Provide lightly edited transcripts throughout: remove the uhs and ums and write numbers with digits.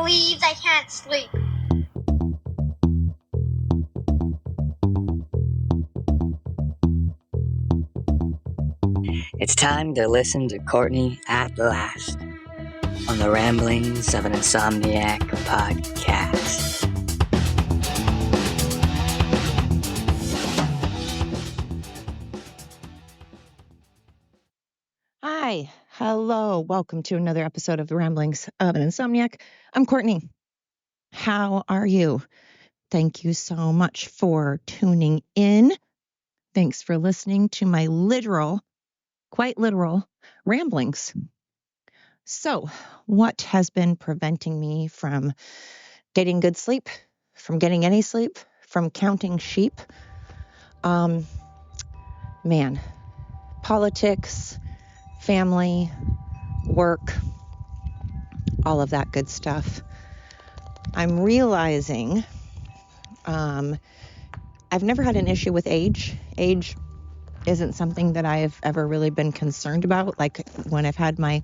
believes I can't sleep. It's time to listen to Courtney at last on the Ramblings of an Insomniac podcast. Hi, hello, welcome to another episode of the Ramblings of an Insomniac. I'm Courtney. How are you? Thank you so much for tuning in. Thanks for listening to my quite literal ramblings. So, what has been preventing me from getting good sleep, from getting any sleep, from counting sheep? Politics, family, work, all of that good stuff. I'm realizing I've never had an issue with age. Age isn't something that I've ever really been concerned about. Like when I've had my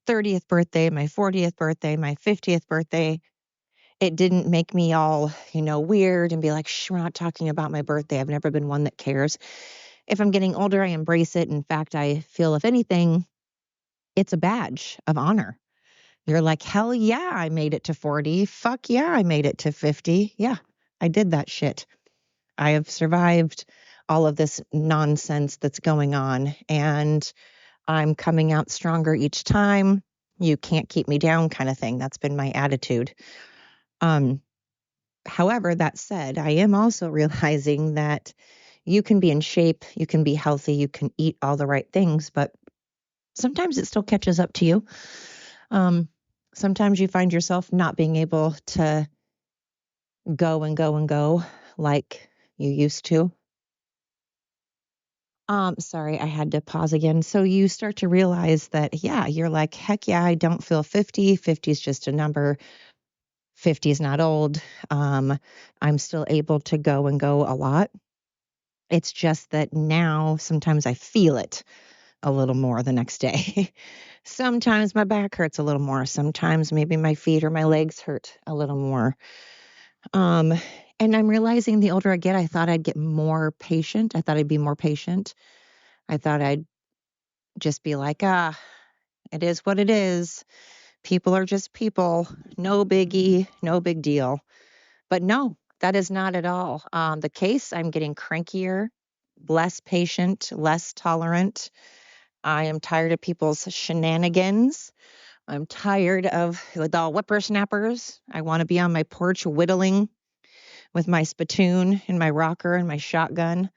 30th birthday, my 40th birthday, my 50th birthday, it didn't make me all, weird and be like, shh, we're not talking about my birthday. I've never been one that cares. If I'm getting older, I embrace it. In fact, I feel, if anything, it's a badge of honor. You're like, hell yeah, I made it to 40. Fuck yeah, I made it to 50. Yeah, I did that shit. I have survived all of this nonsense that's going on, and I'm coming out stronger each time. You can't keep me down kind of thing. That's been my attitude. However, that said, I am also realizing that you can be in shape, you can be healthy, you can eat all the right things, but sometimes it still catches up to you. Sometimes you find yourself not being able to go and go and go like you used to. Sorry, I had to pause again. So you start to realize that, yeah, you're like, heck yeah, I don't feel 50. 50 is just a number. 50 is not old. I'm still able to go and go a lot. It's just that now sometimes I feel it a little more the next day. Sometimes my back hurts a little more. Sometimes maybe my feet or my legs hurt a little more. And I'm realizing the older I get, I thought I'd get more patient. I thought I'd be more patient. I thought I'd just be like, it is what it is. People are just people. No biggie, no big deal. But no, that is not at all the case. I'm getting crankier, less patient, less tolerant. I am tired of people's shenanigans. I'm tired of the whippersnappers. I want to be on my porch whittling with my spittoon and my rocker and my shotgun,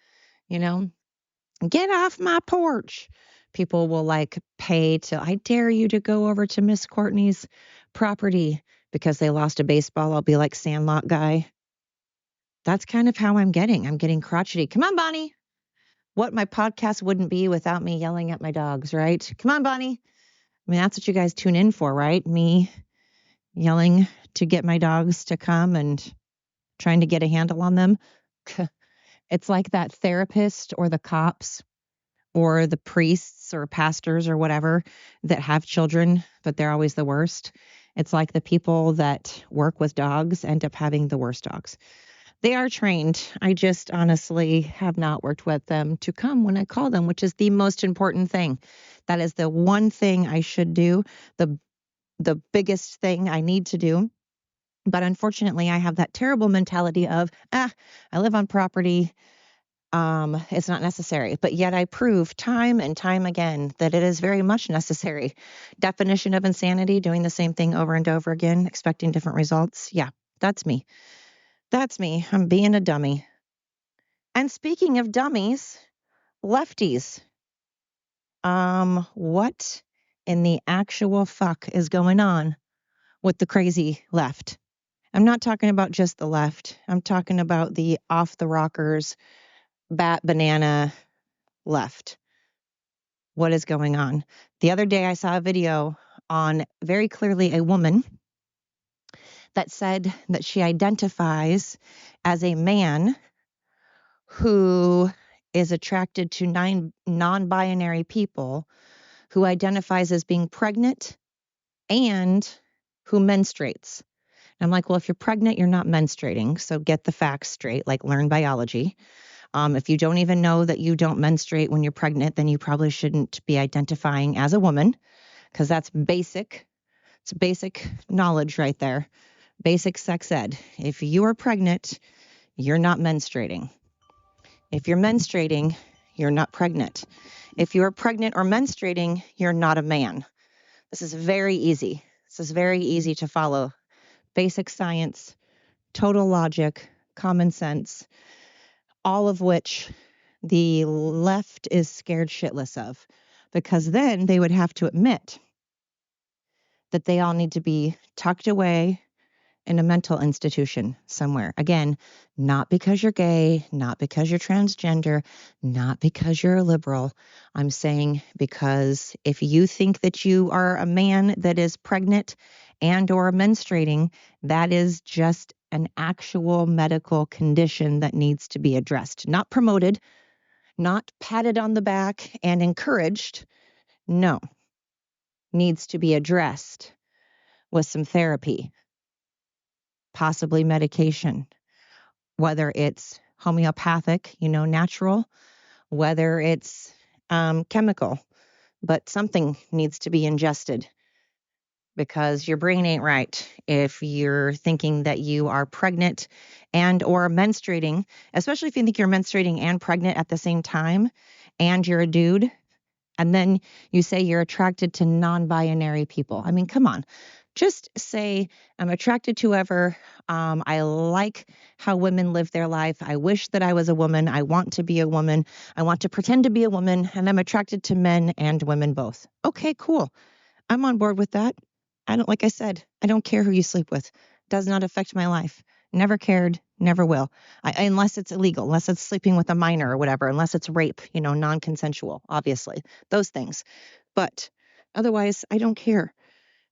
get off my porch. People will pay I dare you to go over to Miss Courtney's property because they lost a baseball. I'll be like Sandlot guy. That's kind of how I'm getting. I'm getting crotchety. Come on, Bonnie. What my podcast wouldn't be without me yelling at my dogs, right? Come on, Bonnie. I mean, that's what you guys tune in for, right? Me yelling to get my dogs to come and trying to get a handle on them. It's like that therapist or the cops or the priests or pastors or whatever that have children, but they're always the worst. It's like the people that work with dogs end up having the worst dogs. They are trained. I just honestly have not worked with them to come when I call them, which is the most important thing. That is the one thing I should do, the biggest thing I need to do. But unfortunately, I have that terrible mentality of, I live on property. It's not necessary. But yet I prove time and time again that it is very much necessary. Definition of insanity, doing the same thing over and over again, expecting different results. Yeah, that's me. That's me. I'm being a dummy. And speaking of dummies, lefties. What in the actual fuck is going on with the crazy left? I'm not talking about just the left. I'm talking about the off the rockers, bat banana left. What is going on? The other day I saw a video on very clearly a woman that said that she identifies as a man who is attracted to non-binary people, who identifies as being pregnant and who menstruates. I'm like, well, if you're pregnant, you're not menstruating. So get the facts straight, like learn biology. If you don't even know that you don't menstruate when you're pregnant, then you probably shouldn't be identifying as a woman, because that's basic. It's basic knowledge right there. Basic sex ed. If you are pregnant, you're not menstruating. If you're menstruating, you're not pregnant. If you're pregnant or menstruating, you're not a man. This is very easy. This is very easy to follow. Basic science, total logic, common sense, all of which the left is scared shitless of, because then they would have to admit that they all need to be tucked away in a mental institution somewhere. Again, not because you're gay, not because you're transgender, not because you're a liberal. I'm saying because if you think that you are a man that is pregnant and or menstruating, that is just an actual medical condition that needs to be addressed, not promoted, not patted on the back and encouraged. No, needs to be addressed with some therapy, possibly medication, whether it's homeopathic, natural, whether it's chemical, but something needs to be ingested, because your brain ain't right if you're thinking that you are pregnant and or menstruating, especially if you think you're menstruating and pregnant at the same time and you're a dude. And then you say you're attracted to non-binary people. I mean, come on. Just say, I'm attracted to whoever. I like how women live their life. I wish that I was a woman. I want to be a woman. I want to pretend to be a woman. And I'm attracted to men and women both. Okay, cool. I'm on board with that. Like I said, I don't care who you sleep with. Does not affect my life. Never cared, never will. Unless it's illegal, unless it's sleeping with a minor or whatever, unless it's rape, non-consensual, obviously, those things. But otherwise, I don't care.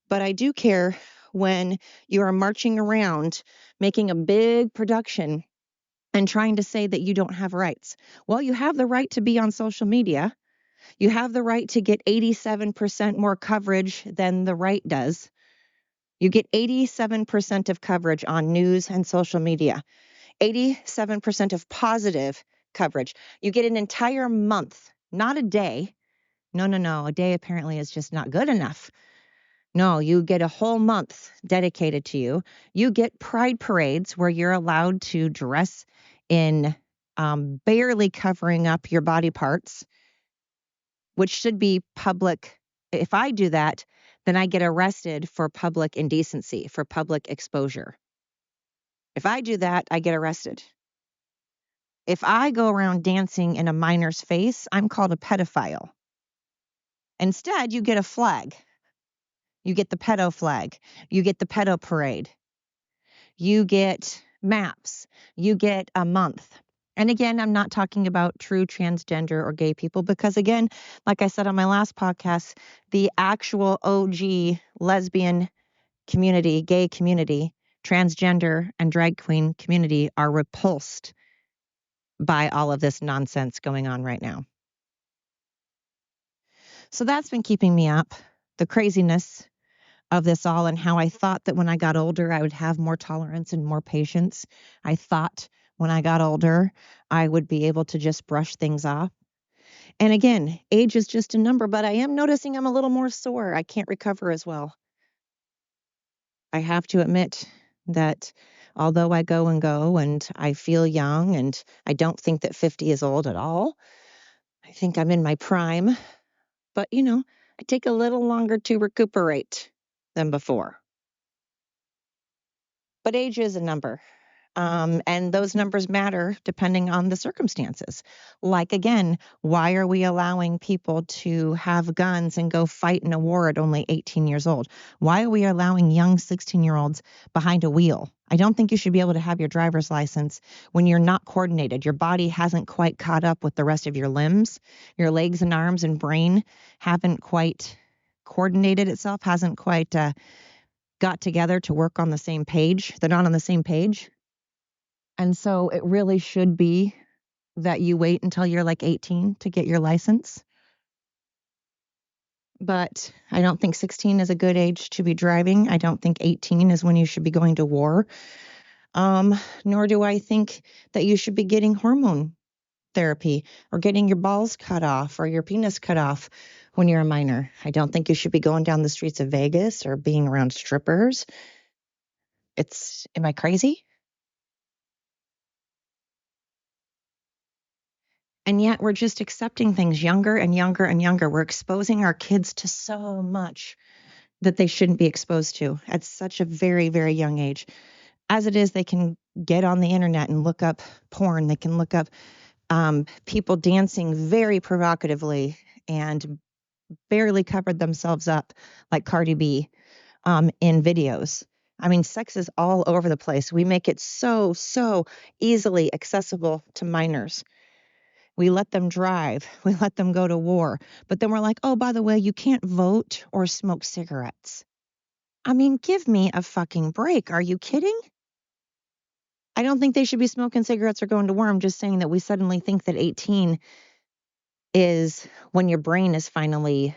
But I do care when you are marching around making a big production and trying to say that you don't have rights. Well, you have the right to be on social media. You have the right to get 87% more coverage than the right does. You get 87% of coverage on news and social media, 87% of positive coverage. You get an entire month, not a day. No. A day apparently is just not good enough. No, you get a whole month dedicated to you. You get pride parades where you're allowed to dress in barely covering up your body parts, which should be public. If I do that, then I get arrested for public indecency, for public exposure. If I do that, I get arrested. If I go around dancing in a minor's face, I'm called a pedophile. Instead, you get a flag. You get the pedo flag. You get the pedo parade. You get maps. You get a month. And again, I'm not talking about true transgender or gay people, because again, like I said on my last podcast, the actual OG lesbian community, gay community, transgender and drag queen community are repulsed by all of this nonsense going on right now. So that's been keeping me up, the craziness of this all, and how I thought that when I got older, I would have more tolerance and more patience. I thought when I got older, I would be able to just brush things off. And again, age is just a number, but I am noticing I'm a little more sore. I can't recover as well. I have to admit that although I go and I feel young, and I don't think that 50 is old at all, I think I'm in my prime. But, I take a little longer to recuperate than before. But age is a number. And those numbers matter depending on the circumstances. Like, again, why are we allowing people to have guns and go fight in a war at only 18 years old? Why are we allowing young 16-year-olds behind a wheel? I don't think you should be able to have your driver's license when you're not coordinated. Your body hasn't quite caught up with the rest of your limbs. Your legs and arms and brain haven't quite coordinated itself, hasn't quite got together to work on the same page. They're not on the same page. And so it really should be that you wait until you're like 18 to get your license. but I don't think 16 is a good age to be driving. I don't think 18 is when you should be going to war. Nor do I think that you should be getting hormone therapy or getting your balls cut off or your penis cut off when you're a minor. I don't think you should be going down the streets of Vegas or being around strippers. Am I crazy? And yet we're just accepting things younger and younger and younger. We're exposing our kids to so much that they shouldn't be exposed to at such a very, very young age. As it is, they can get on the internet and look up porn. They can look up people dancing very provocatively and barely covered themselves up like Cardi B in videos. I mean, sex is all over the place. We make it so, so easily accessible to minors. We let them drive. We let them go to war. But then we're like, oh, by the way, you can't vote or smoke cigarettes. I mean, give me a fucking break. Are you kidding? I don't think they should be smoking cigarettes or going to war. I'm just saying that we suddenly think that 18 is when your brain is finally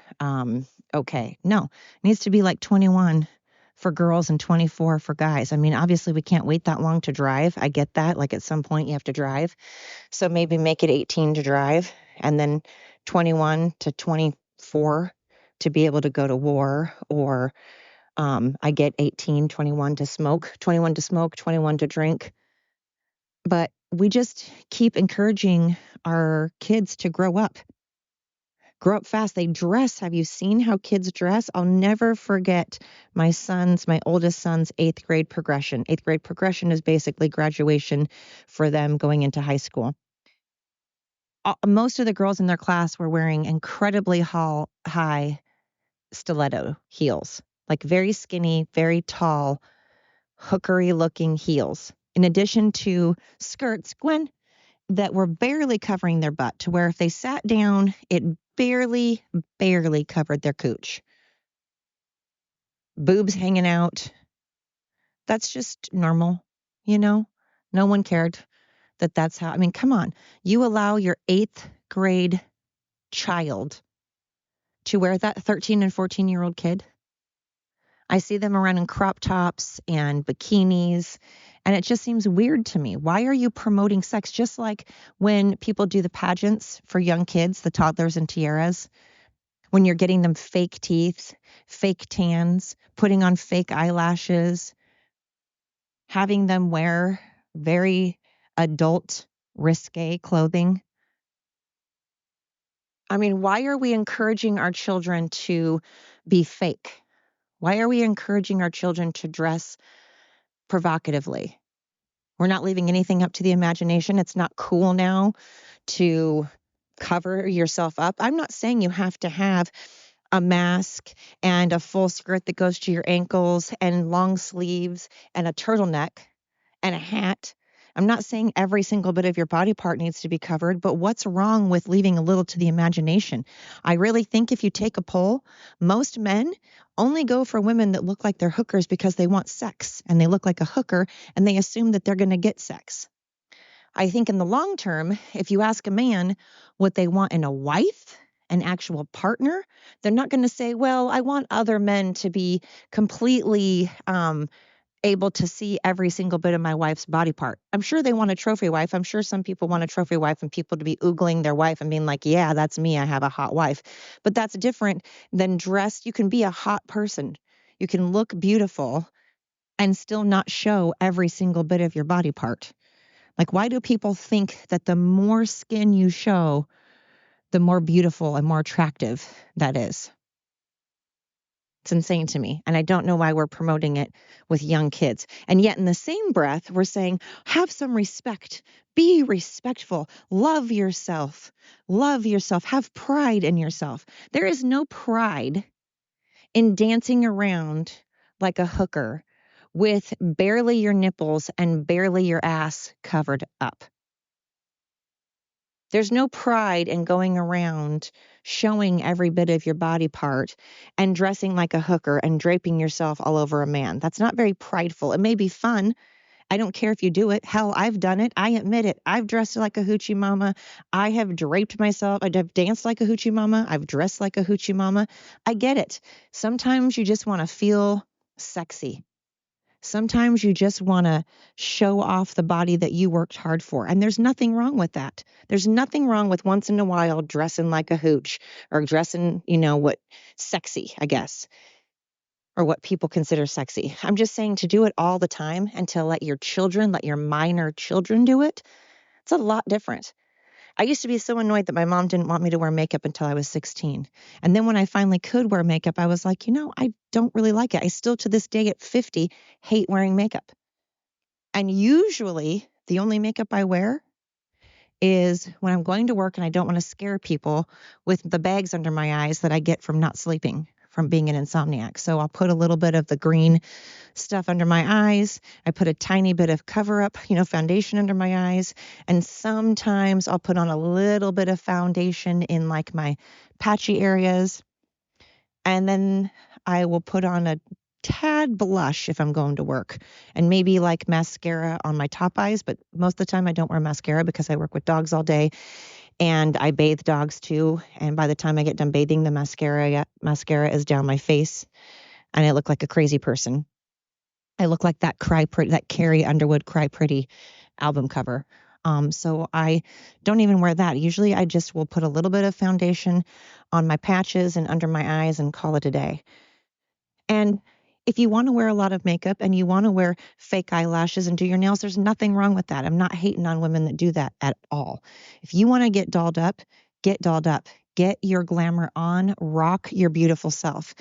okay. No, it needs to be like 21 for girls and 24 for guys. I mean, obviously, we can't wait that long to drive. I get that. Like at some point, you have to drive. So maybe make it 18 to drive and then 21 to 24 to be able to go to war. Or I get 18, 21 to smoke, 21 to drink. But we just keep encouraging our kids to grow up fast. They dress. Have you seen how kids dress? I'll never forget my oldest son's 8th grade progression. 8th grade progression is basically graduation for them going into high school. Most of the girls in their class were wearing incredibly high stiletto heels, like very skinny, very tall, hookery looking heels, in addition to skirts, Gwen, that were barely covering their butt, to where if they sat down, it barely covered their cooch. Boobs hanging out. That's just normal, you know? No one cared that's how. I mean, come on. You allow your 8th grade child to wear that, 13 and 14-year-old kid. I see them around in crop tops and bikinis, and it just seems weird to me. Why are you promoting sex? Just like when people do the pageants for young kids, the toddlers and tiaras, when you're getting them fake teeth, fake tans, putting on fake eyelashes, having them wear very adult, risque clothing. I mean, why are we encouraging our children to be fake? Why are we encouraging our children to dress provocatively? We're not leaving anything up to the imagination. It's not cool now to cover yourself up. I'm not saying you have to have a mask and a full skirt that goes to your ankles and long sleeves and a turtleneck and a hat. I'm not saying every single bit of your body part needs to be covered, but what's wrong with leaving a little to the imagination? I really think if you take a poll, most men only go for women that look like they're hookers because they want sex and they look like a hooker and they assume that they're going to get sex. I think in the long term, if you ask a man what they want in a wife, an actual partner, they're not going to say, well, I want other men to be completely able to see every single bit of my wife's body part. I'm sure they want a trophy wife. I'm sure some people want a trophy wife and people to be oogling their wife and being like, yeah, that's me. I have a hot wife. But that's different than dressed. You can be a hot person. You can look beautiful and still not show every single bit of your body part. Like, why do people think that the more skin you show, the more beautiful and more attractive that is? It's insane to me. And I don't know why we're promoting it with young kids. And yet in the same breath, we're saying, have some respect, be respectful, love yourself, have pride in yourself. There is no pride in dancing around like a hooker with barely your nipples and barely your ass covered up. There's no pride in going around showing every bit of your body part and dressing like a hooker and draping yourself all over a man. That's not very prideful. It may be fun I don't care if you do it. Hell, I've done it. I admit it. I've dressed like a hoochie mama. I have draped myself. I've danced like a hoochie mama. I've dressed like a hoochie mama. I get it. Sometimes you just want to feel sexy. Sometimes you just want to show off the body that you worked hard for. And there's nothing wrong with that. There's nothing wrong with once in a while dressing like a hooch or dressing, what sexy, I guess, or what people consider sexy. I'm just saying to do it all the time and to let your minor children do it. It's a lot different. I used to be so annoyed that my mom didn't want me to wear makeup until I was 16. And then when I finally could wear makeup, I was like, I don't really like it. I still to this day at 50 hate wearing makeup. And usually the only makeup I wear is when I'm going to work and I don't want to scare people with the bags under my eyes that I get from not sleeping, from being an insomniac. So I'll put a little bit of the green stuff under my eyes. I put a tiny bit of cover up, foundation under my eyes. And sometimes I'll put on a little bit of foundation in like my patchy areas. And then I will put on a tad blush if I'm going to work, and maybe like mascara on my top eyes. But most of the time I don't wear mascara because I work with dogs all day and I bathe dogs too. And by the time I get done bathing, the mascara is down my face and I look like a crazy person. I look like that Carrie Underwood Cry Pretty album cover. So I don't even wear that. Usually I just will put a little bit of foundation on my patches and under my eyes and call it a day. And if you want to wear a lot of makeup and you want to wear fake eyelashes and do your nails, there's nothing wrong with that. I'm not hating on women that do that at all. If you want to get dolled up, get dolled up. Get your glamour on, rock your beautiful self.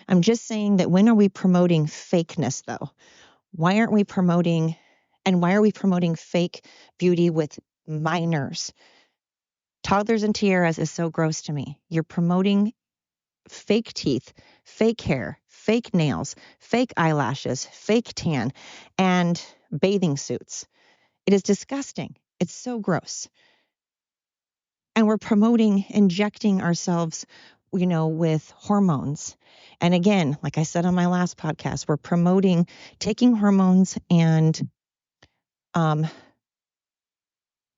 I'm just saying that when are we promoting fakeness though? Why are we promoting fake beauty with minors? Toddlers and tiaras is so gross to me. You're promoting fake teeth, fake hair, fake nails, fake eyelashes, fake tan, and bathing suits. It is disgusting. It's so gross. And we're promoting injecting ourselves, with hormones. And again, like I said on my last podcast, we're promoting taking hormones and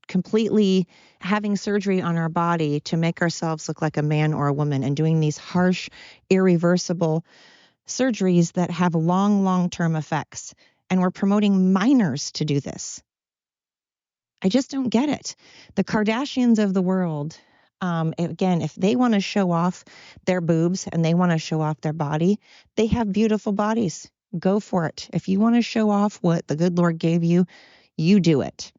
completely having surgery on our body to make ourselves look like a man or a woman and doing these harsh, irreversible surgeries that have long-term effects. And we're promoting minors to do this. I just don't get it. The Kardashians of the world, again, if they want to show off their boobs and they want to show off their body, they have beautiful bodies. Go for it. If you want to show off what the good Lord gave you, you do it.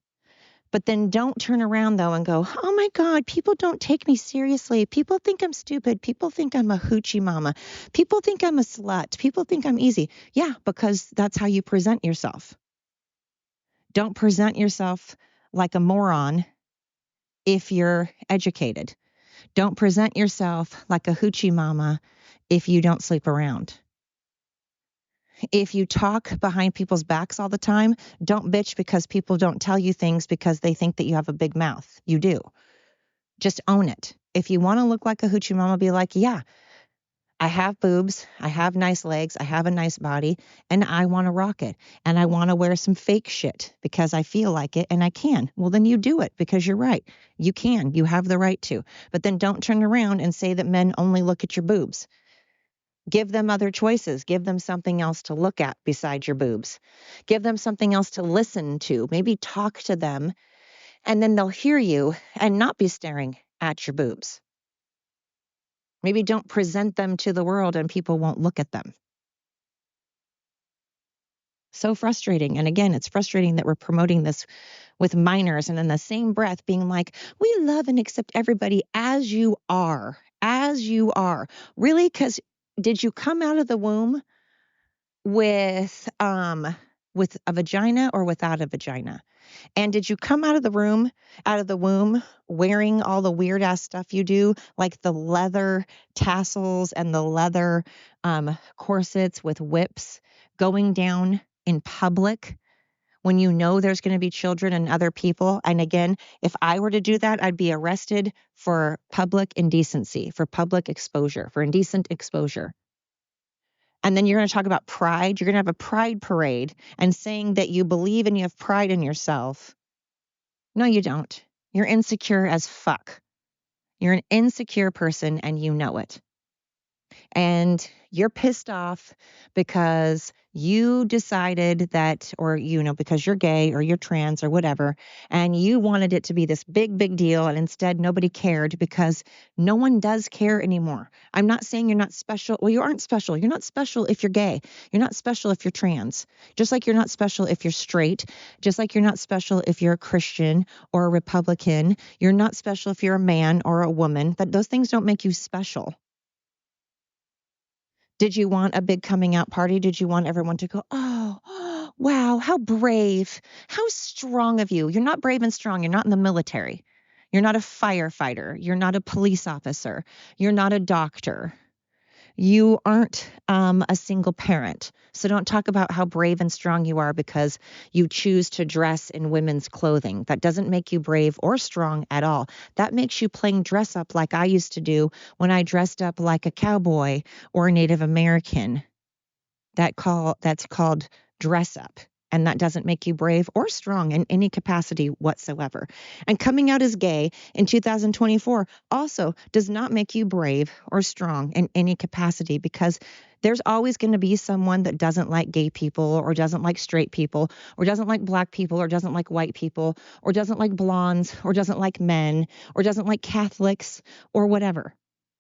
But then don't turn around, though, and go, oh, my God, people don't take me seriously. People think I'm stupid. People think I'm a hoochie mama. People think I'm a slut. People think I'm easy. Yeah, because that's how you present yourself. Don't present yourself like a moron if you're educated. Don't present yourself like a hoochie mama if you don't sleep around. If you talk behind people's backs all the time, don't bitch because people don't tell you things because they think that you have a big mouth. You do. Just own it. If you want to look like a hoochie mama, be like, yeah, I have boobs, I have nice legs, I have a nice body, and I want to rock it. And I want to wear some fake shit because I feel like it and I can. Well, then you do it because you're right. You can. You have the right to. But then don't turn around and say that men only look at your boobs. Give them other choices. Give them something else to look at besides your boobs. Give them something else to listen to. Maybe talk to them, and then they'll hear you and not be staring at your boobs. Maybe don't present them to the world and people won't look at them. So frustrating. And again, it's frustrating that we're promoting this with minors and in the same breath being like, we love and accept everybody as you are. As you are. Really? Because did you come out of the womb with a vagina or without a vagina? And did you come out of the womb wearing all the weird ass stuff you do, like the leather tassels and the leather corsets with whips, going down in public when you know there's going to be children and other people? And again, if I were to do that, I'd be arrested for public indecency, for public exposure, for indecent exposure. And then you're going to talk about pride. You're going to have a pride parade and saying that you believe and you have pride in yourself. No, you don't. You're insecure as fuck. You're an insecure person and you know it. And you're pissed off because you decided that, or, because you're gay or you're trans or whatever, and you wanted it to be this big, big deal. And instead, nobody cared because no one does care anymore. I'm not saying you're not special. Well, you aren't special. You're not special if you're gay. You're not special if you're trans. Just like you're not special if you're straight. Just like you're not special if you're a Christian or a Republican. You're not special if you're a man or a woman. Those things don't make you special. Did you want a big coming out party? Did you want everyone to go, oh, wow, how brave, how strong of you? You're not brave and strong. You're not in the military. You're not a firefighter. You're not a police officer. You're not a doctor. You aren't a single parent. So don't talk about how brave and strong you are because you choose to dress in women's clothing. That doesn't make you brave or strong at all. That makes you playing dress up like I used to do when I dressed up like a cowboy or a Native American. That's called dress up. And that doesn't make you brave or strong in any capacity whatsoever. And coming out as gay in 2024 also does not make you brave or strong in any capacity because there's always going to be someone that doesn't like gay people or doesn't like straight people or doesn't like black people or doesn't like white people or doesn't like blondes or doesn't like men or doesn't like Catholics or whatever.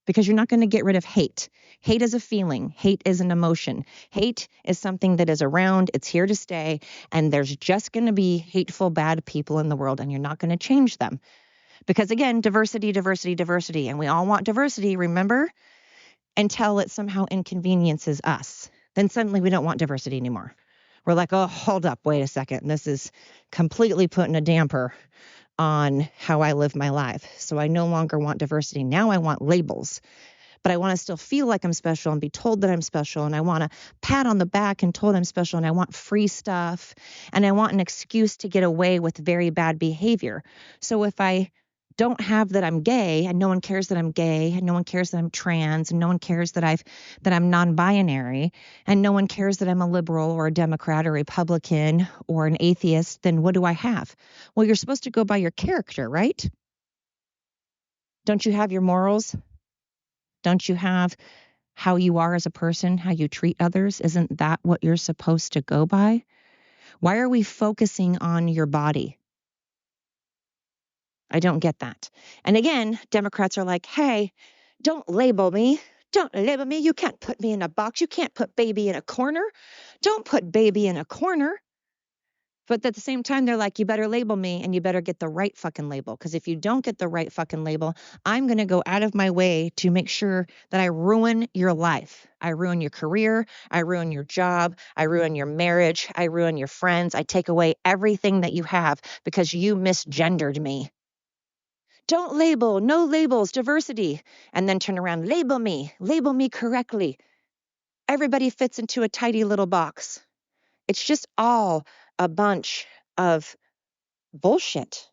Because you're not going to get rid of hate. Hate is a feeling. Hate is an emotion. Hate is something that is around. It's here to stay. And there's just going to be hateful, bad people in the world, and you're not going to change them. Because again, diversity, diversity, diversity. And we all want diversity, remember? Until it somehow inconveniences us. Then suddenly we don't want diversity anymore. We're like, oh, hold up, wait a second. This is completely putting a damper on how I live my life. So I no longer want diversity. Now I want labels. But I want to still feel like I'm special and be told that I'm special. And I want a pat on the back and told I'm special. And I want free stuff. And I want an excuse to get away with very bad behavior. So if I don't have that I'm gay and no one cares that I'm gay and no one cares that I'm trans and no one cares that I'm non-binary and no one cares that I'm a liberal or a Democrat or Republican or an atheist, then what do I have? Well, you're supposed to go by your character, right? Don't you have your morals? Don't you have how you are as a person, how you treat others? Isn't that what you're supposed to go by? Why are we focusing on your body? I don't get that. And again, Democrats are like, hey, don't label me. Don't label me. You can't put me in a box. You can't put baby in a corner. Don't put baby in a corner. But at the same time, they're like, you better label me and you better get the right fucking label. Because if you don't get the right fucking label, I'm going to go out of my way to make sure that I ruin your life. I ruin your career. I ruin your job. I ruin your marriage. I ruin your friends. I take away everything that you have because you misgendered me. Don't label, no labels, diversity. And then turn around, label me correctly. Everybody fits into a tidy little box. It's just all a bunch of bullshit.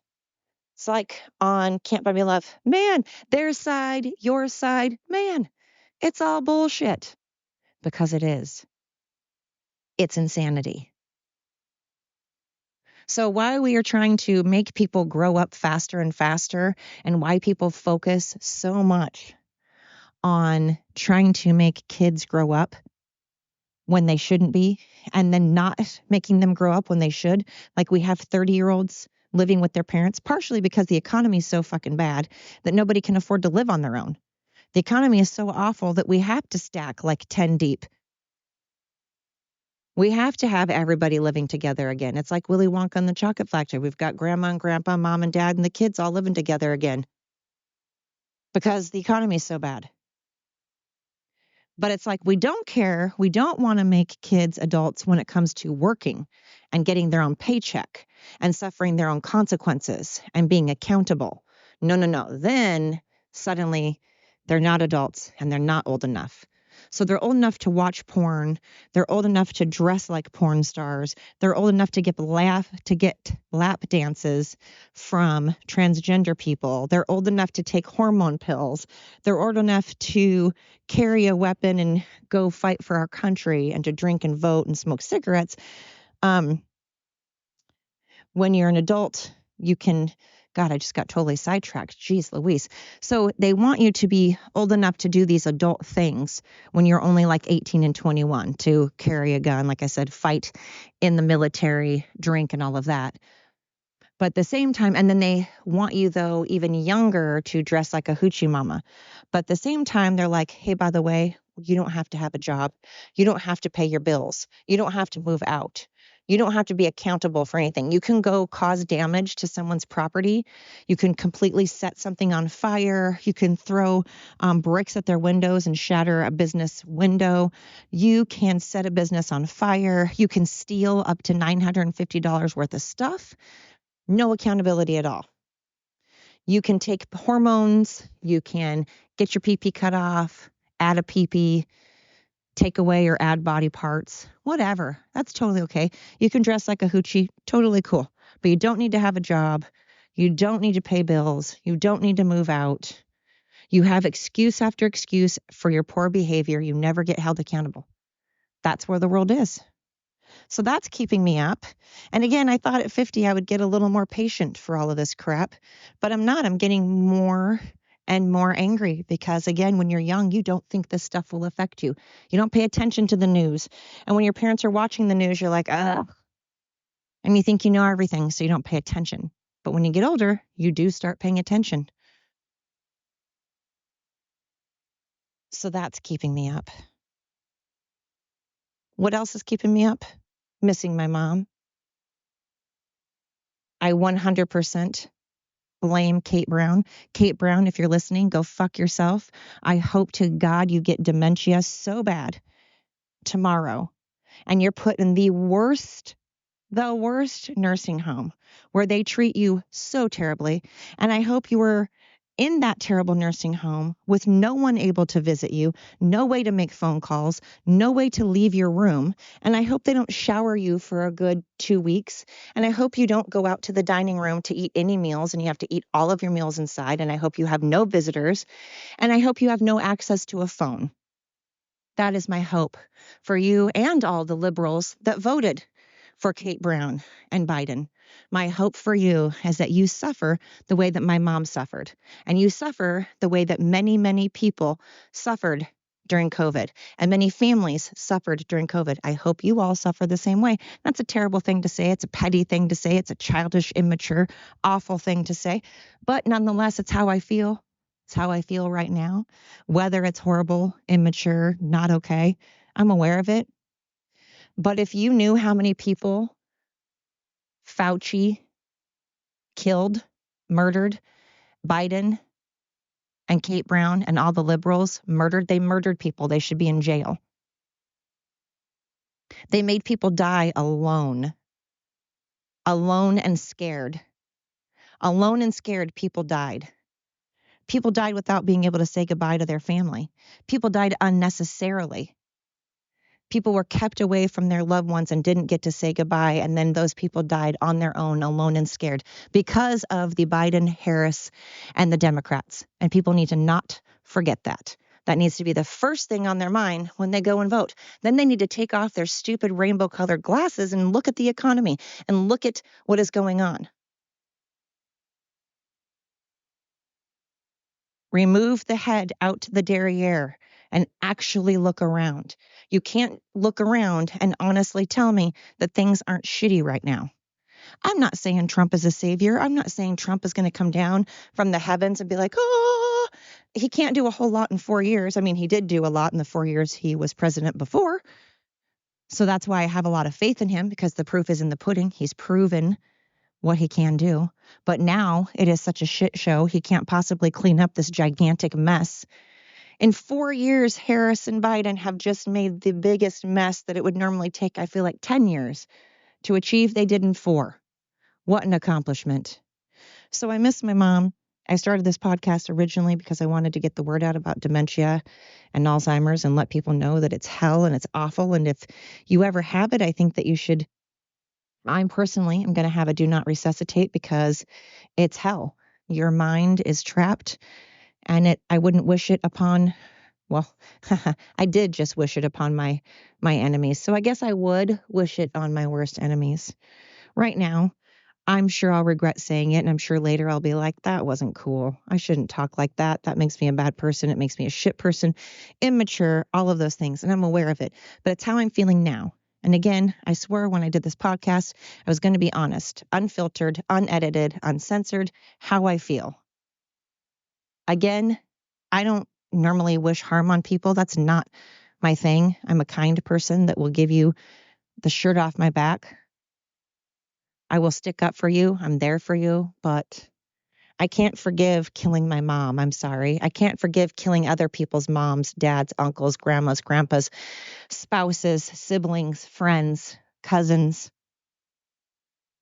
It's like on Can't Buy Me Love. Man, their side, your side. Man, it's all bullshit. Because it is. It's insanity. So why we are trying to make people grow up faster and faster and why people focus so much on trying to make kids grow up when they shouldn't be and then not making them grow up when they should. Like we have 30-year-olds living with their parents, partially because the economy is so fucking bad that nobody can afford to live on their own. The economy is so awful that we have to stack like 10 deep. We have to have everybody living together again. It's like Willy Wonka and the Chocolate Factory. We've got grandma and grandpa, mom and dad, and the kids all living together again because the economy is so bad. But it's like we don't care. We don't want to make kids adults when it comes to working and getting their own paycheck and suffering their own consequences and being accountable. No. Then suddenly they're not adults and they're not old enough. So they're old enough to watch porn. They're old enough to dress like porn stars. They're old enough to get lap dances from transgender people. They're old enough to take hormone pills. They're old enough to carry a weapon and go fight for our country and to drink and vote and smoke cigarettes. When you're an adult, you can, God, I just got totally sidetracked. Jeez Louise. So they want you to be old enough to do these adult things when you're only like 18 and 21, to carry a gun, like I said, fight in the military, drink and all of that. But at the same time, and then they want you, though, even younger to dress like a hoochie mama. But at the same time, they're like, hey, by the way, you don't have to have a job. You don't have to pay your bills. You don't have to move out. You don't have to be accountable for anything. You can go cause damage to someone's property. You can completely set something on fire. You can throw bricks at their windows and shatter a business window. You can set a business on fire. You can steal up to $950 worth of stuff. No accountability at all. You can take hormones. You can get your pee-pee cut off, add a pee-pee, take away or add body parts, whatever. That's totally okay. You can dress like a hoochie, totally cool. But you don't need to have a job. You don't need to pay bills. You don't need to move out. You have excuse after excuse for your poor behavior. You never get held accountable. That's where the world is. So that's keeping me up. And again, I thought at 50 I would get a little more patient for all of this crap, but I'm not. I'm getting more and more angry because, again, when you're young, you don't think this stuff will affect you. You don't pay attention to the news. And when your parents are watching the news, you're like, ugh. And you think you know everything, so you don't pay attention. But when you get older, you do start paying attention. So that's keeping me up. What else is keeping me up? Missing my mom. I 100% blame Kate Brown. Kate Brown, if you're listening, go fuck yourself. I hope to God you get dementia so bad tomorrow and you're put in the worst nursing home where they treat you so terribly. And I hope you were in that terrible nursing home with no one able to visit you, no way to make phone calls, no way to leave your room. And I hope they don't shower you for a good 2 weeks. And I hope you don't go out to the dining room to eat any meals and you have to eat all of your meals inside. And I hope you have no visitors. And I hope you have no access to a phone. That is my hope for you and all the liberals that voted for Kate Brown and Biden. My hope for you is that you suffer the way that my mom suffered, and you suffer the way that many, many people suffered during COVID, and many families suffered during COVID. I hope you all suffer the same way. That's a terrible thing to say. It's a petty thing to say. It's a childish, immature, awful thing to say. But nonetheless, it's how I feel. It's how I feel right now. Whether it's horrible, immature, not okay, I'm aware of it. But if you knew how many people Fauci killed, murdered, Biden and Kate Brown and all the liberals murdered, they murdered people. They should be in jail. They made people die alone and scared. Alone and scared, people died. People died without being able to say goodbye to their family. People died unnecessarily. People were kept away from their loved ones and didn't get to say goodbye. And then those people died on their own, alone and scared because of the Biden, Harris, and the Democrats. And people need to not forget that. That needs to be the first thing on their mind when they go and vote. Then they need to take off their stupid rainbow colored glasses and look at the economy and look at what is going on. Remove the head out to the derriere and actually look around. You can't look around and honestly tell me that things aren't shitty right now. I'm not saying Trump is a savior. I'm not saying Trump is going to come down from the heavens and be like, oh, he can't do a whole lot in 4 years. I mean, he did do a lot in the 4 years he was president before. So that's why I have a lot of faith in him, because the proof is in the pudding. He's proven what he can do. But now it is such a shit show. He can't possibly clean up this gigantic mess. In 4 years, Harris and Biden have just made the biggest mess that it would normally take, I feel like, 10 years to achieve. They did in 4. What an accomplishment. So I miss my mom. I started this podcast originally because I wanted to get the word out about dementia and Alzheimer's and let people know that it's hell and it's awful. And if you ever have it, I think that you should. I'm going to have a do not resuscitate because it's hell. Your mind is trapped, and I wouldn't wish it upon, well, I did just wish it upon my enemies. So I guess I would wish it on my worst enemies. Right now, I'm sure I'll regret saying it, and I'm sure later I'll be like, that wasn't cool. I shouldn't talk like that. That makes me a bad person. It makes me a shit person, immature, all of those things. And I'm aware of it. But it's how I'm feeling now. And again, I swore when I did this podcast, I was going to be honest, unfiltered, unedited, uncensored, how I feel. Again, I don't normally wish harm on people. That's not my thing. I'm a kind person that will give you the shirt off my back. I will stick up for you. I'm there for you, but I can't forgive killing my mom. I'm sorry. I can't forgive killing other people's moms, dads, uncles, grandmas, grandpas, spouses, siblings, friends, cousins.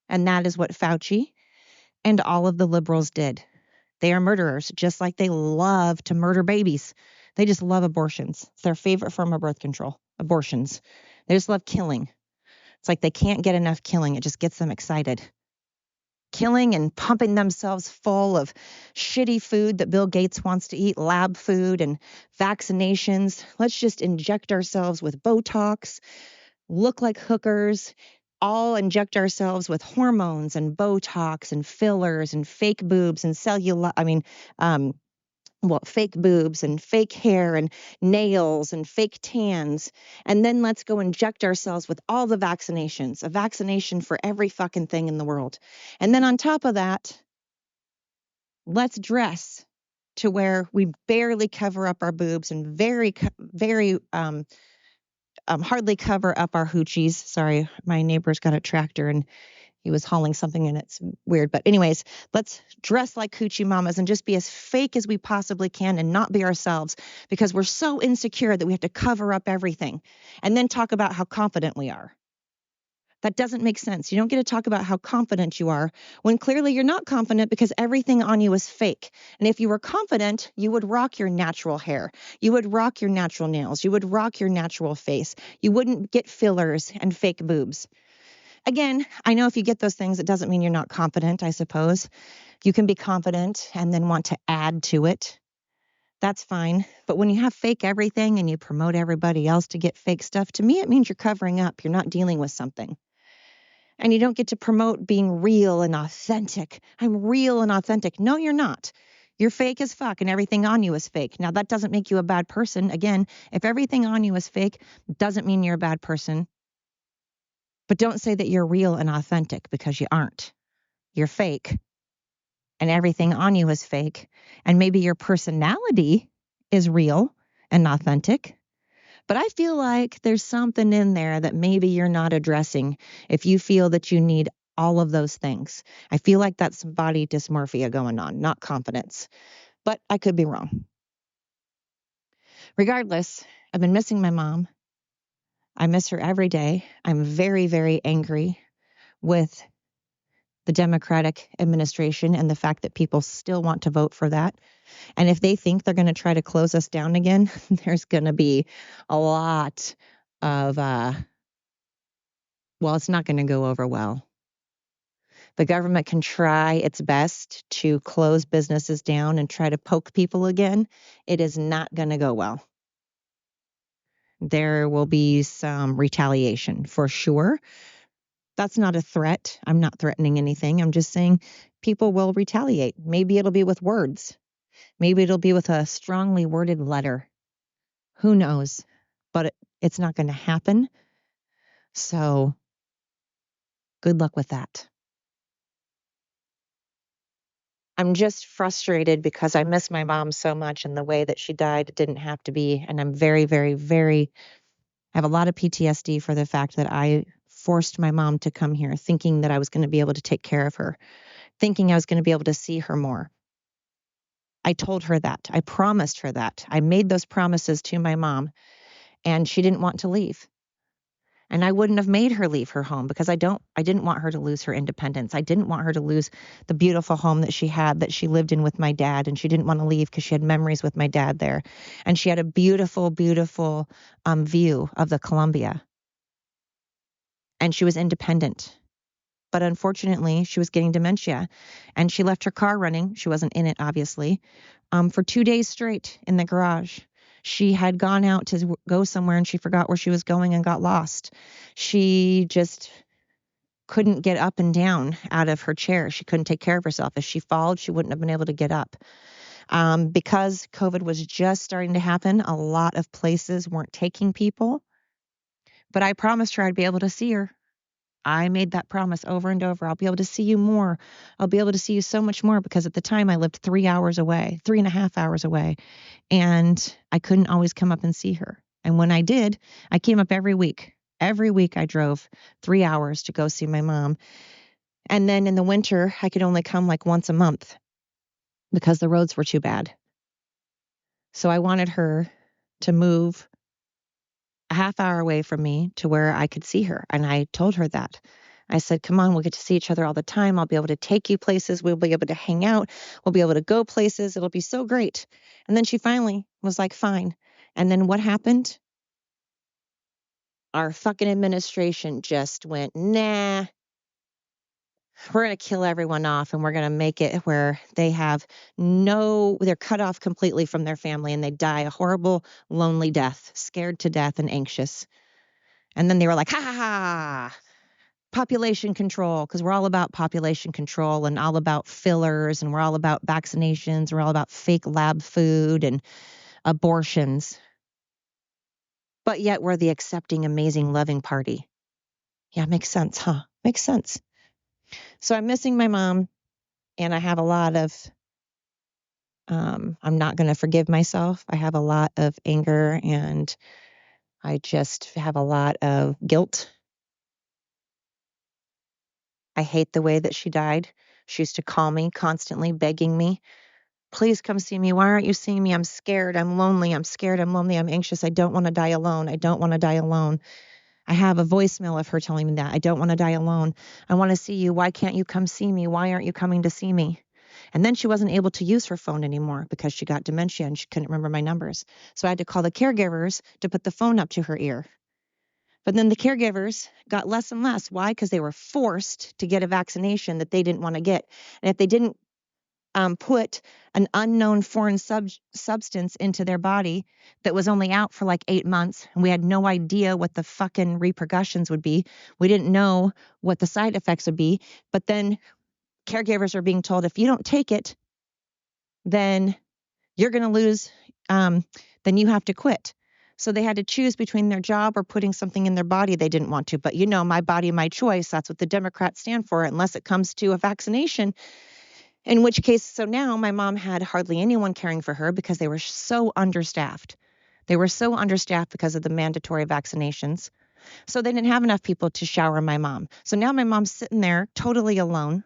And that is what Fauci and all of the liberals did. They are murderers, just like they love to murder babies. They just love abortions. It's their favorite form of birth control, abortions. They just love killing. It's like they can't get enough killing. It just gets them excited. Killing and pumping themselves full of shitty food that Bill Gates wants to eat, lab food and vaccinations. Let's just inject ourselves with Botox, look like hookers, all inject ourselves with hormones and Botox and fillers and fake boobs and fake boobs and fake hair and nails and fake tans. And then let's go inject ourselves with all the vaccinations, a vaccination for every fucking thing in the world. And then on top of that, let's dress to where we barely cover up our boobs and very hardly cover up our hoochies. Sorry, my neighbor's got a tractor and he was hauling something and it's weird. But anyways, let's dress like coochie mamas and just be as fake as we possibly can and not be ourselves because we're so insecure that we have to cover up everything and then talk about how confident we are. That doesn't make sense. You don't get to talk about how confident you are when clearly you're not confident because everything on you is fake. And if you were confident, you would rock your natural hair. You would rock your natural nails. You would rock your natural face. You wouldn't get fillers and fake boobs. Again, I know if you get those things, it doesn't mean you're not confident, I suppose. You can be confident and then want to add to it. That's fine. But when you have fake everything and you promote everybody else to get fake stuff, to me, it means you're covering up. You're not dealing with something. And you don't get to promote being real and authentic. I'm real and authentic. No, you're not. You're fake as fuck and everything on you is fake. Now, that doesn't make you a bad person. Again, if everything on you is fake, doesn't mean you're a bad person. But don't say that you're real and authentic because you aren't. You're fake and everything on you is fake. And maybe your personality is real and authentic. But I feel like there's something in there that maybe you're not addressing if you feel that you need all of those things. I feel like that's some body dysmorphia going on, not confidence. But I could be wrong. Regardless, I've been missing my mom. I miss her every day. I'm very, very angry with the Democratic administration and the fact that people still want to vote for that. And if they think they're going to try to close us down again, there's going to be a lot of, it's not going to go over well. The government can try its best to close businesses down and try to poke people again. It is not going to go well. There will be some retaliation for sure. That's not a threat. I'm not threatening anything. I'm just saying people will retaliate. Maybe it'll be with words. Maybe it'll be with a strongly worded letter. Who knows? But it's not going to happen. So good luck with that. I'm just frustrated because I miss my mom so much and the way that she died didn't have to be. And I'm very, very, I have a lot of PTSD for the fact that I forced my mom to come here thinking that I was going to be able to take care of her, thinking I was going to be able to see her more. I told her that. I promised her that. I made those promises to my mom and she didn't want to leave. And I wouldn't have made her leave her home because I didn't want her to lose her independence. I didn't want her to lose the beautiful home that she had, that she lived in with my dad. And she didn't want to leave because she had memories with my dad there. And she had a beautiful, beautiful view of the Columbia. And she was independent. But unfortunately, she was getting dementia and she left her car running. She wasn't in it, obviously, for 2 days straight in the garage. She had gone out to go somewhere and she forgot where she was going and got lost. She just couldn't get up and down out of her chair. She couldn't take care of herself. If she followed, she wouldn't have been able to get up. Because COVID was just starting to happen, a lot of places weren't taking people. But I promised her I'd be able to see her. I made that promise over and over. I'll be able to see you more. I'll be able to see you so much more, because at the time I lived 3 hours away, 3.5 hours away, and I couldn't always come up and see her. And when I did, I came up every week. Every week I drove 3 hours to go see my mom. And then in the winter, I could only come like once a month because the roads were too bad. So I wanted her to move a half hour away from me to where I could see her. And I told her that. I said, come on, we'll get to see each other all the time. I'll be able to take you places. We'll be able to hang out. We'll be able to go places. It'll be so great. And then she finally was like, fine. And then what happened? Our fucking administration just went, nah, we're going to kill everyone off and we're going to make it where they're cut off completely from their family and they die a horrible, lonely death, scared to death and anxious. And then they were like, ha ha ha, population control, because we're all about population control and all about fillers and we're all about vaccinations. We're all about fake lab food and abortions. But yet we're the accepting, amazing, loving party. Yeah, makes sense, huh? Makes sense. So I'm missing my mom and I have a lot of, I'm not going to forgive myself. I have a lot of anger and I just have a lot of guilt. I hate the way that she died. She used to call me constantly, begging me, please come see me. Why aren't you seeing me? I'm scared. I'm lonely. I'm scared. I'm lonely. I'm anxious. I don't want to die alone. I don't want to die alone. I have a voicemail of her telling me that. I don't want to die alone. I want to see you. Why can't you come see me? Why aren't you coming to see me? And then she wasn't able to use her phone anymore because she got dementia and she couldn't remember my numbers. So I had to call the caregivers to put the phone up to her ear. But then the caregivers got less and less. Why? Because they were forced to get a vaccination that they didn't want to get. And if they didn't put an unknown foreign substance into their body that was only out for like 8 months, and we had no idea what the fucking repercussions would be. We didn't know what the side effects would be. But then caregivers are being told, if you don't take it, then you're going to lose, then you have to quit. So they had to choose between their job or putting something in their body they didn't want to. But my body, my choice, that's what the Democrats stand for, unless it comes to a vaccination. In which case, so now my mom had hardly anyone caring for her because they were so understaffed. They were so understaffed because of the mandatory vaccinations. So they didn't have enough people to shower my mom. So now my mom's sitting there totally alone,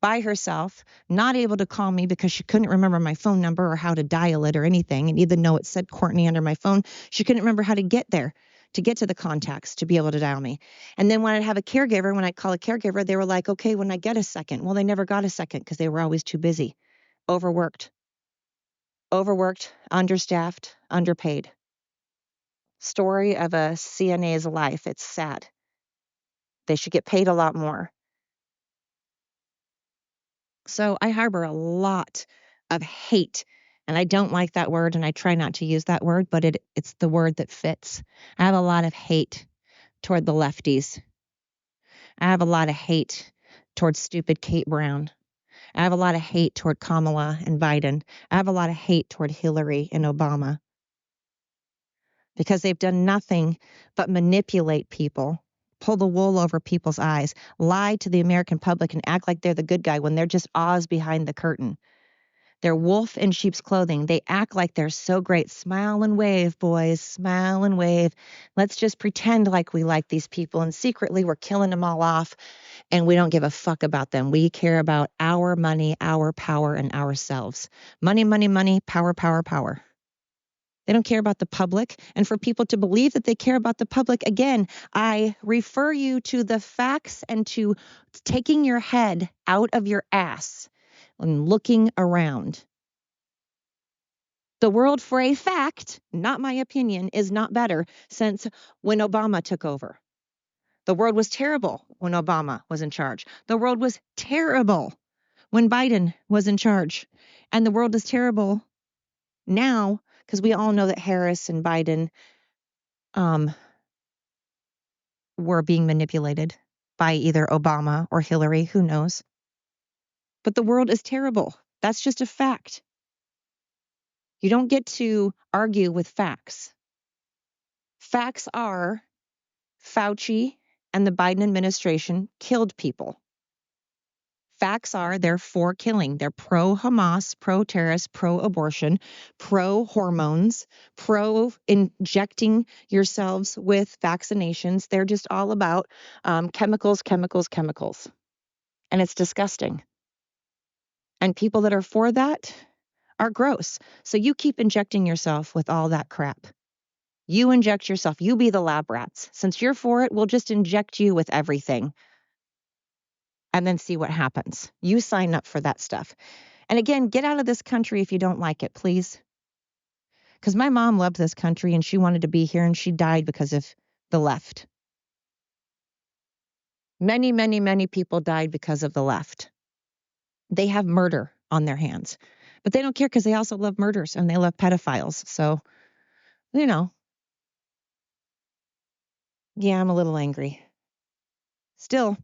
by herself, not able to call me because she couldn't remember my phone number or how to dial it or anything. And even though it said Courtney under my phone, she couldn't remember how to get there, to get to the contacts, to be able to dial me. And then when I'd have a caregiver, when I call a caregiver, they were like, okay, when I get a second. Well, they never got a second because they were always too busy, overworked, understaffed, underpaid. Story of a CNA's life. It's sad. They should get paid a lot more. So I harbor a lot of hate, and I don't like that word, and I try not to use that word, but it's the word that fits. I have a lot of hate toward the lefties. I have a lot of hate toward stupid Kate Brown. I have a lot of hate toward Kamala and Biden. I have a lot of hate toward Hillary and Obama because they've done nothing but manipulate people, pull the wool over people's eyes, lie to the American public, and act like they're the good guy when they're just Oz behind the curtain. They're wolf in sheep's clothing. They act like they're so great. Smile and wave, boys. Smile and wave. Let's just pretend like we like these people. And secretly, we're killing them all off. And we don't give a fuck about them. We care about our money, our power, and ourselves. Money, money, money. Power, power, power. They don't care about the public. And for people to believe that they care about the public, again, I refer you to the facts and to taking your head out of your ass and looking around. The world, for a fact, not my opinion, is not better since when Obama took over. The world was terrible when Obama was in charge. The world was terrible when Biden was in charge. And the world is terrible now because we all know that Harris and Biden were being manipulated by either Obama or Hillary, who knows. But the world is terrible. That's just a fact. You don't get to argue with facts. Facts are Fauci and the Biden administration killed people. Facts are they're for killing. They're pro-Hamas, pro-terrorist, pro-abortion, pro-hormones, pro-injecting yourselves with vaccinations. They're just all about chemicals, chemicals, chemicals. And it's disgusting. And people that are for that are gross. So you keep injecting yourself with all that crap. You inject yourself. You be the lab rats. Since you're for it, we'll just inject you with everything and then see what happens. You sign up for that stuff. And again, get out of this country if you don't like it, please. Because my mom loved this country and she wanted to be here and she died because of the left. Many, many, many people died because of the left. They have murder on their hands, but they don't care because they also love murders and they love pedophiles. So, yeah, I'm a little angry. Still,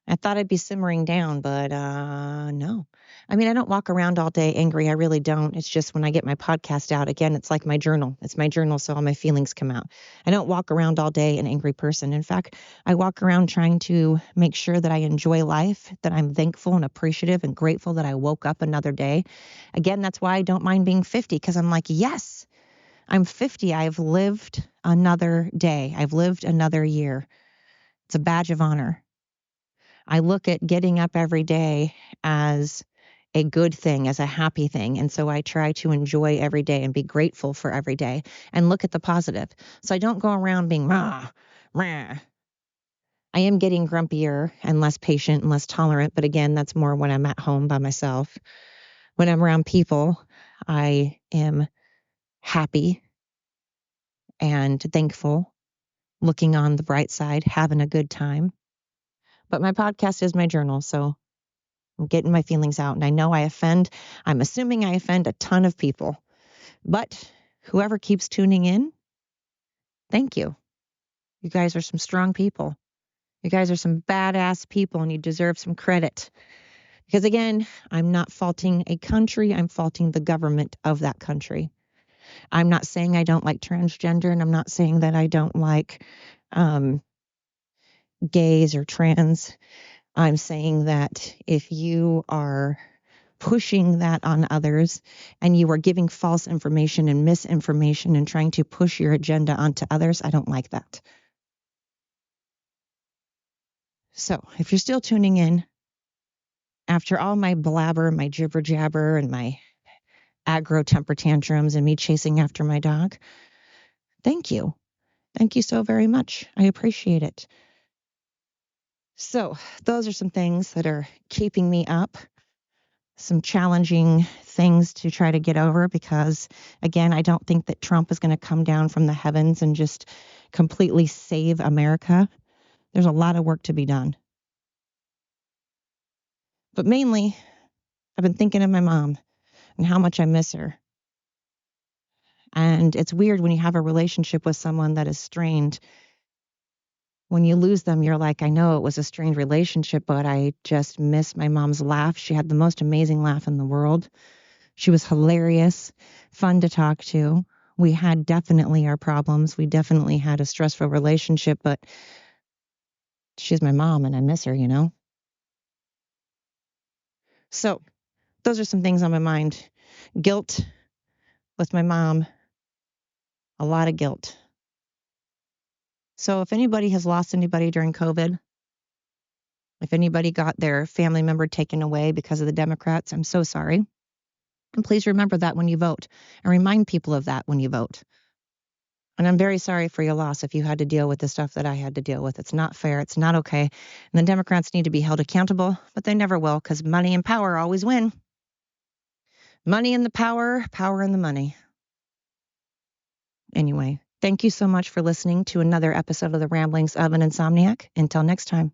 I thought I'd be simmering down, but no. I mean, I don't walk around all day angry. I really don't. It's just when I get my podcast out, again, it's like my journal. It's my journal, so all my feelings come out. I don't walk around all day an angry person. In fact, I walk around trying to make sure that I enjoy life, that I'm thankful and appreciative and grateful that I woke up another day. Again, that's why I don't mind being 50, because I'm like, yes, I'm 50. I've lived another day. I've lived another year. It's a badge of honor. I look at getting up every day as a good thing, as a happy thing. And so I try to enjoy every day and be grateful for every day and look at the positive. So I don't go around being rah, rah. I am getting grumpier and less patient and less tolerant. But again, that's more when I'm at home by myself. When I'm around people, I am happy and thankful, looking on the bright side, having a good time. But my podcast is my journal, so I'm getting my feelings out. And I know I'm assuming I offend a ton of people. But whoever keeps tuning in, thank you. You guys are some strong people. You guys are some badass people and you deserve some credit. Because again, I'm not faulting a country. I'm faulting the government of that country. I'm not saying I don't like transgender, and I'm not saying that I don't like gays or trans. I'm saying that if you are pushing that on others and you are giving false information and misinformation and trying to push your agenda onto others, I don't like that. So if you're still tuning in after all my blabber, my jibber jabber, and my aggro temper tantrums and me chasing after my dog, thank you. Thank you so very much. I appreciate it. So those are some things that are keeping me up, some challenging things to try to get over because, again, I don't think that Trump is going to come down from the heavens and just completely save America. There's a lot of work to be done. But mainly, I've been thinking of my mom and how much I miss her. And it's weird when you have a relationship with someone that is strained. When you lose them, you're like, I know it was a strained relationship, but I just miss my mom's laugh. She had the most amazing laugh in the world. She was hilarious, fun to talk to. We had definitely our problems. We definitely had a stressful relationship, but she's my mom and I miss her, you know? So those are some things on my mind. Guilt with my mom, a lot of guilt. So if anybody has lost anybody during COVID, if anybody got their family member taken away because of the Democrats, I'm so sorry. And please remember that when you vote, and remind people of that when you vote. And I'm very sorry for your loss if you had to deal with the stuff that I had to deal with. It's not fair. It's not okay. And the Democrats need to be held accountable, but they never will, because money and power always win. Money and the power, power and the money. Anyway, thank you so much for listening to another episode of the Ramblings of an Insomniac. Until next time.